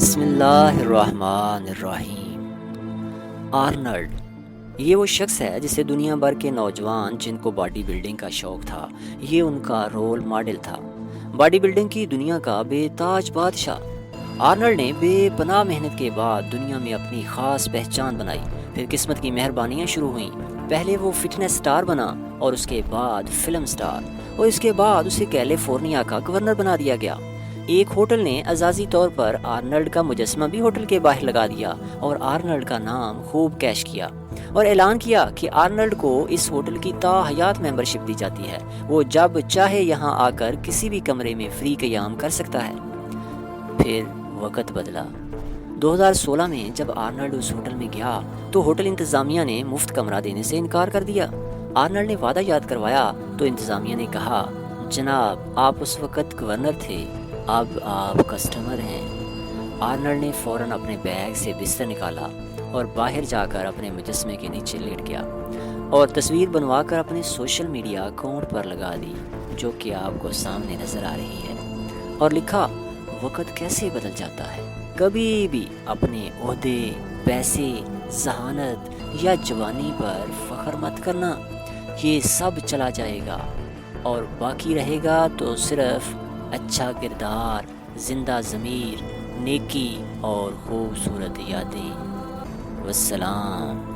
بسم اللہ الرحمن الرحیم۔ آرنلڈ، یہ وہ شخص ہے جسے دنیا بھر کے نوجوان جن کو باڈی بلڈنگ کا شوق تھا، یہ ان کا رول ماڈل تھا۔ باڈی بلڈنگ کی دنیا کا بے تاج بادشاہ آرنلڈ نے بے پناہ محنت کے بعد دنیا میں اپنی خاص پہچان بنائی۔ پھر قسمت کی مہربانیاں شروع ہوئیں۔ پہلے وہ فٹنس سٹار بنا اور اس کے بعد فلم سٹار، اور اس کے بعد اسے کیلیفورنیا کا گورنر بنا دیا گیا۔ ایک ہوٹل نے اعزازی طور پر آرنلڈ کا مجسمہ بھی ہوٹل کے باہر لگا دیا اور آرنلڈ کا نام خوب کیش کیا، اور اعلان کیا کہ آرنلڈ کو اس ہوٹل کی تا حیات ممبرشپ دی جاتی ہے۔ وہ جب چاہے یہاں آ کر کسی بھی کمرے میں فری قیام کر سکتا ہے۔ پھر وقت بدلا۔ 2016 میں جب آرنلڈ اس ہوٹل میں گیا تو ہوٹل انتظامیہ نے مفت کمرہ دینے سے انکار کر دیا۔ آرنلڈ نے وعدہ یاد کروایا تو انتظامیہ نے کہا، جناب آپ اس وقت گورنر تھے، اب آپ کسٹمر ہیں۔ آرنلڈ نے فوراً اپنے بیگ سے بستر نکالا اور باہر جا کر اپنے مجسمے کے نیچے لیٹ گیا اور تصویر بنوا کر اپنے سوشل میڈیا اکاؤنٹ پر لگا دی، جو کہ آپ کو سامنے نظر آ رہی ہے، اور لکھا، وقت کیسے بدل جاتا ہے۔ کبھی بھی اپنے عہدے، پیسے، ذہانت یا جوانی پر فخر مت کرنا، یہ سب چلا جائے گا اور باقی رہے گا تو صرف اچھا کردار، زندہ ضمیر، نیکی اور خوبصورت یادیں۔ والسلام۔